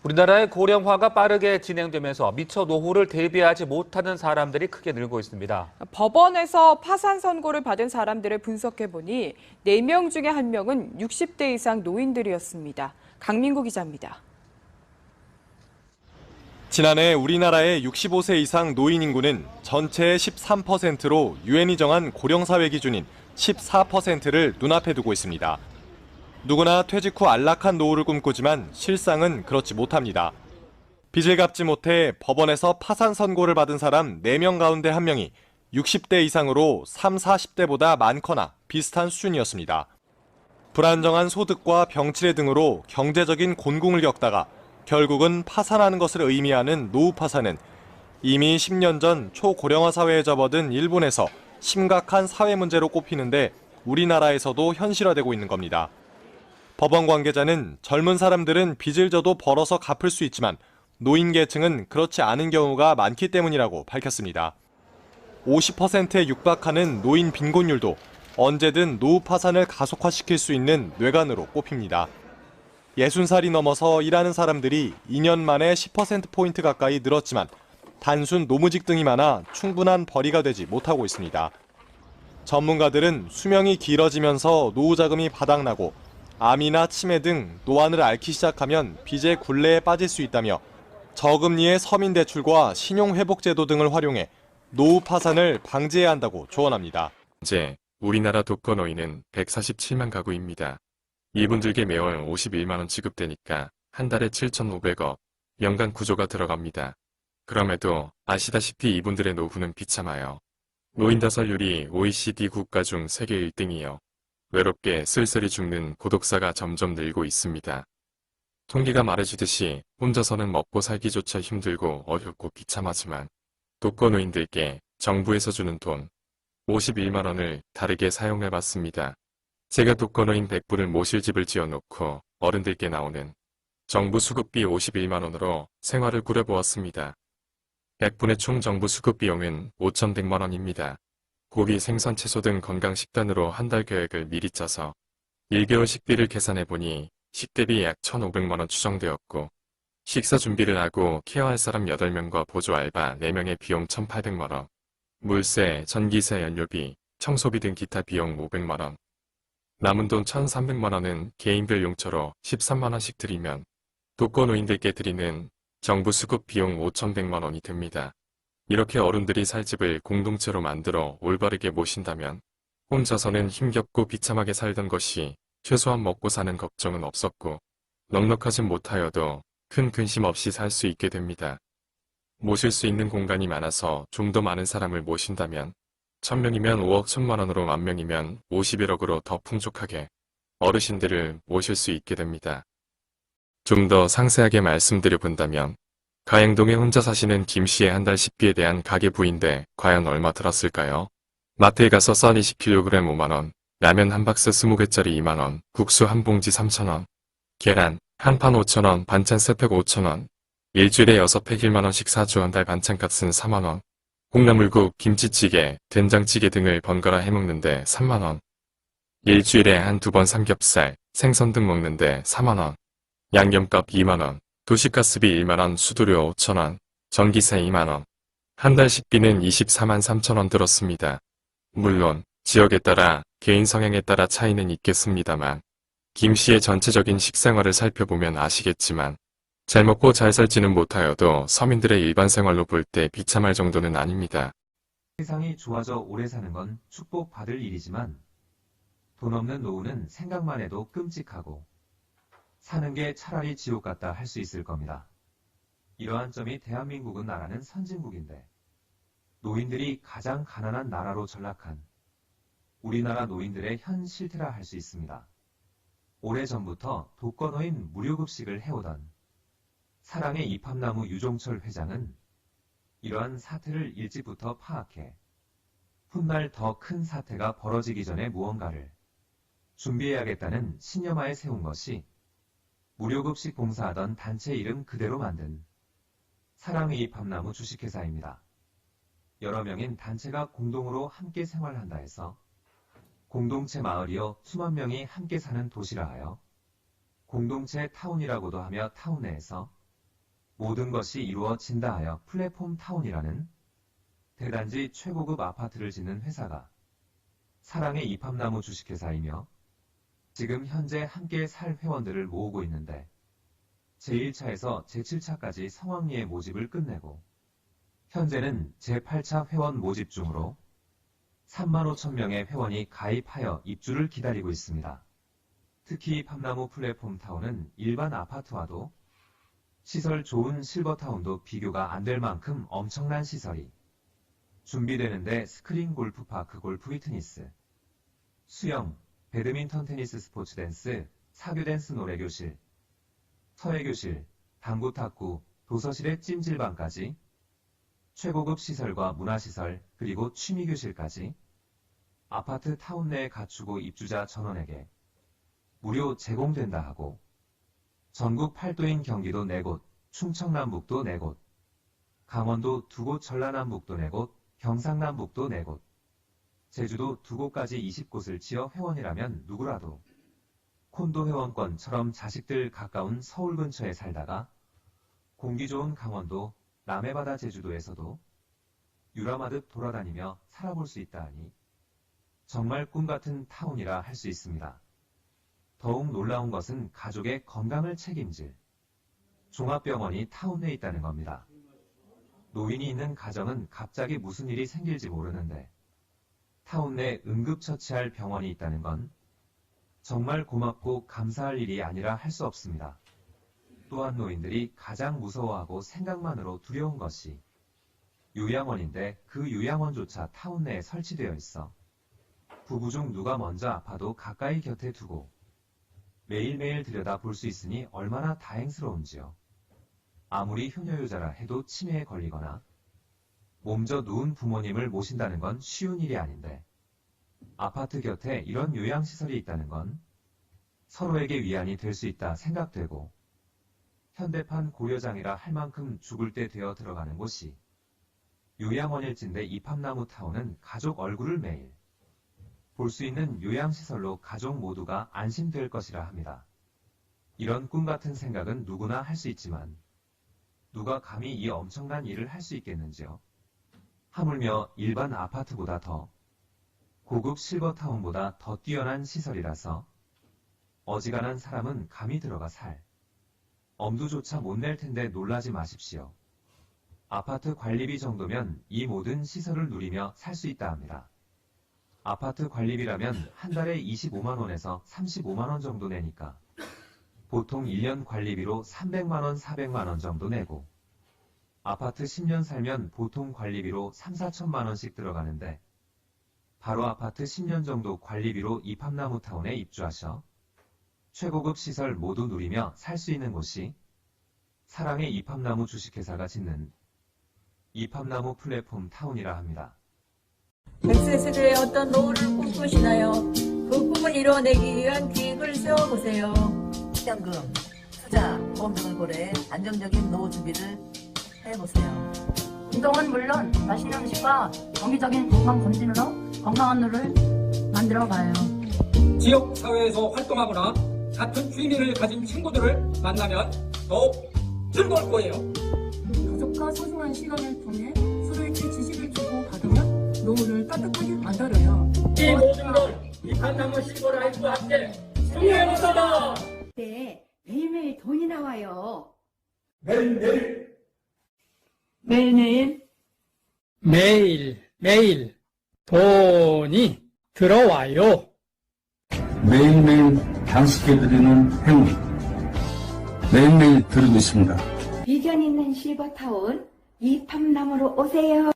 우리나라의 고령화가 빠르게 진행되면서 미처 노후를 대비하지 못하는 사람들이 크게 늘고 있습니다. 법원에서 파산 선고를 받은 사람들을 분석해보니 4명 중에 1명은 60대 이상 노인들이었습니다. 강민구 기자입니다. 지난해 우리나라의 65세 이상 노인 인구는 전체의 13%로 유엔이 정한 고령사회 기준인 14%를 눈앞에 두고 있습니다. 누구나 퇴직 후 안락한 노후를 꿈꾸지만 실상은 그렇지 못합니다. 빚을 갚지 못해 법원에서 파산 선고를 받은 사람 4명 가운데 1명이 60대 이상으로 30, 40대보다 많거나 비슷한 수준이었습니다. 불안정한 소득과 병치레 등으로 경제적인 곤궁을 겪다가 결국은 파산하는 것을 의미하는 노후 파산은 이미 10년 전 초고령화 사회에 접어든 일본에서 심각한 사회 문제로 꼽히는데 우리나라에서도 현실화되고 있는 겁니다. 법원 관계자는 젊은 사람들은 빚을 져도 벌어서 갚을 수 있지만 노인 계층은 그렇지 않은 경우가 많기 때문이라고 밝혔습니다. 50%에 육박하는 노인 빈곤율도 언제든 노후 파산을 가속화시킬 수 있는 뇌관으로 꼽힙니다. 60살이 넘어서 일하는 사람들이 2년 만에 10%포인트 가까이 늘었지만 단순 노무직 등이 많아 충분한 벌이가 되지 못하고 있습니다. 전문가들은 수명이 길어지면서 노후 자금이 바닥나고 암이나 치매 등 노안을 앓기 시작하면 빚의 굴레에 빠질 수 있다며 저금리의 서민대출과 신용회복제도 등을 활용해 노후 파산을 방지해야 한다고 조언합니다. 현재 우리나라 독거노인은 147만 가구입니다. 이분들께 매월 51만 원 지급되니까 한 달에 7,500억, 연간 구조가 들어갑니다. 그럼에도 아시다시피 이분들의 노후는 비참하여 노인 다설률이 OECD 국가 중 세계 1등이요. 외롭게 쓸쓸히 죽는 고독사가 점점 늘고 있습니다. 통계가 말해주듯이 혼자서는 먹고 살기조차 힘들고 어렵고 비참하지만 독거노인들께 정부에서 주는 돈 51만 원을 다르게 사용해봤습니다. 제가 독거노인 100분을 모실 집을 지어놓고 어른들께 나오는 정부 수급비 51만 원으로 생활을 꾸려보았습니다. 100분의 총 정부 수급 비용은 5,100만 원입니다. 고기, 생선, 채소 등 건강식단으로 한 달 계획을 미리 짜서 1개월 식비를 계산해보니 식대비 약 1,500만 원 추정되었고 식사 준비를 하고 케어할 사람 8명과 보조 알바 4명의 비용 1,800만 원, 물세, 전기세, 연료비, 청소비 등 기타 비용 500만 원, 남은 돈 1,300만 원은 개인별 용처로 13만 원씩 드리면 독거노인들께 드리는 정부 수급 비용 5,100만 원이 됩니다. 이렇게 어른들이 살 집을 공동체로 만들어 올바르게 모신다면 혼자서는 힘겹고 비참하게 살던 것이 최소한 먹고 사는 걱정은 없었고 넉넉하진 못하여도 큰 근심 없이 살 수 있게 됩니다. 모실 수 있는 공간이 많아서 좀 더 많은 사람을 모신다면 1,000명이면 5억 1,000만 원으로 10,000명이면 51억으로 더 풍족하게 어르신들을 모실 수 있게 됩니다. 좀 더 상세하게 말씀드려 본다면 가행동에 혼자 사시는 김 씨의 한 달 식비에 대한 가계부인데 과연 얼마 들었을까요? 마트에 가서 쌀 20kg 5만 원, 라면 한 박스 20개짜리 2만 원, 국수 한 봉지 3천 원, 계란 한 판 5천 원, 반찬 3팩 5천 원, 일주일에 6팩 1만 원씩 사주 한 달 반찬값은 4만 원, 콩나물국, 김치찌개, 된장찌개 등을 번갈아 해먹는데 3만 원, 일주일에 한두 번 삼겹살, 생선 등 먹는데 4만 원, 양념값 2만 원, 도시가스비 1만 원, 수도료 5천 원, 전기세 2만 원, 한 달 식비는 24만 3천 원 들었습니다. 물론 지역에 따라 개인 성향에 따라 차이는 있겠습니다만 김 씨의 전체적인 식생활을 살펴보면 아시겠지만 잘 먹고 잘 살지는 못하여도 서민들의 일반 생활로 볼 때 비참할 정도는 아닙니다. 세상이 좋아져 오래 사는 건 축복받을 일이지만 돈 없는 노후는 생각만 해도 끔찍하고 사는 게 차라리 지옥 같다 할 수 있을 겁니다. 이러한 점이 대한민국은 나라는 선진국인데 노인들이 가장 가난한 나라로 전락한 우리나라 노인들의 현 실태라 할 수 있습니다. 오래전부터 독거노인 무료급식을 해오던 사랑의 이팝나무 유종철 회장은 이러한 사태를 일찍부터 파악해 훗날 더 큰 사태가 벌어지기 전에 무언가를 준비해야겠다는 신념하에 세운 것이 무료급식 봉사하던 단체 이름 그대로 만든 사랑의 이팝나무 주식회사입니다. 여러 명인 단체가 공동으로 함께 생활한다 해서 공동체 마을이여 수만 명이 함께 사는 도시라 하여 공동체 타운이라고도 하며 타운 내에서 모든 것이 이루어진다 하여 플랫폼 타운이라는 대단지 최고급 아파트를 짓는 회사가 사랑의 이팝나무 주식회사이며 지금 현재 함께 살 회원들을 모으고 있는데 제1차에서 제7차까지 성황리에 모집을 끝내고 현재는 제8차 회원 모집 중으로 35,000명의 회원이 가입하여 입주를 기다리고 있습니다. 특히 팝나무 플랫폼 타운은 일반 아파트와도 시설 좋은 실버타운도 비교가 안 될 만큼 엄청난 시설이 준비되는데 스크린 골프파크 골프 피트니스, 수영, 배드민턴 테니스 스포츠 댄스, 사교 댄스 노래교실, 서예교실, 당구 탁구, 도서실의 찜질방까지 최고급 시설과 문화시설 그리고 취미교실까지 아파트 타운 내에 갖추고 입주자 전원에게 무료 제공된다 하고 전국 8도인 경기도 4곳, 충청남북도 4곳, 강원도 2곳, 전라남북도 4곳, 경상남북도 4곳, 제주도 2곳까지 20곳을 지어 회원이라면 누구라도 콘도 회원권처럼 자식들 가까운 서울 근처에 살다가 공기 좋은 강원도, 남해바다 제주도에서도 유람하듯 돌아다니며 살아볼 수 있다 하니 정말 꿈같은 타운이라 할 수 있습니다. 더욱 놀라운 것은 가족의 건강을 책임질 종합병원이 타운 내에 있다는 겁니다. 노인이 있는 가정은 갑자기 무슨 일이 생길지 모르는데 타운 내 응급처치할 병원이 있다는 건 정말 고맙고 감사할 일이 아니라 할 수 없습니다. 또한 노인들이 가장 무서워하고 생각만으로 두려운 것이 요양원인데 그 요양원조차 타운 내에 설치되어 있어 부부 중 누가 먼저 아파도 가까이 곁에 두고 매일매일 들여다볼 수 있으니 얼마나 다행스러운지요. 아무리 효녀효자라 해도 치매에 걸리거나 몸져 누운 부모님을 모신다는 건 쉬운 일이 아닌데 아파트 곁에 이런 요양시설이 있다는 건 서로에게 위안이 될 수 있다 생각되고 현대판 고려장이라 할 만큼 죽을 때 되어 들어가는 곳이 요양원일진데 이 팝나무 타운은 가족 얼굴을 매일 볼 수 있는 요양시설로 가족 모두가 안심될 것이라 합니다. 이런 꿈같은 생각은 누구나 할 수 있지만 누가 감히 이 엄청난 일을 할 수 있겠는지요. 하물며 일반 아파트보다 더 고급 실버타운보다 더 뛰어난 시설이라서 어지간한 사람은 감히 들어가 살 엄두조차 못 낼 텐데 놀라지 마십시오. 아파트 관리비 정도면 이 모든 시설을 누리며 살 수 있다 합니다. 아파트 관리비라면 한 달에 25만 원에서 35만 원 정도 내니까 보통 1년 관리비로 300만 원, 400만 원 정도 내고 아파트 10년 살면 보통 관리비로 3, 4천만 원씩 들어가는데 바로 아파트 10년 정도 관리비로 이 팝나무 타운에 입주하셔 최고급 시설 모두 누리며 살 수 있는 곳이 사랑의 이팝나무 주식회사가 짓는 이팝나무 플랫폼 타운이라 합니다. 100세 세대의 어떤 노후를 꿈꾸시나요? 그 꿈을 이뤄내기 위한 계획을 세워보세요. 현금, 투자, 보험 등을 고려해 안정적인 노후 준비를 해보세요. 운동은 물론 맛있는 음식과 정기적인 건강검진으로 건강한 노를 만들어가요. 지역 사회에서 활동하거나 같은 취미를 가진 친구들을 만나면 더욱 즐거울 거예요. 가족과 소중한 시간을 통해 서로에게 지식을 주고받으면 노후를 따뜻하게 만들어요. 이 모든 걸 이팝나무 실버라이프와 함께 승리해보자. 네, 매일매일 돈이 나와요. 매일매일 돈이 들어와요. 매일매일 단식해드리는 행운. 매일매일 드리고 있습니다. 비전 있는 실버타운 이팝나무로 오세요.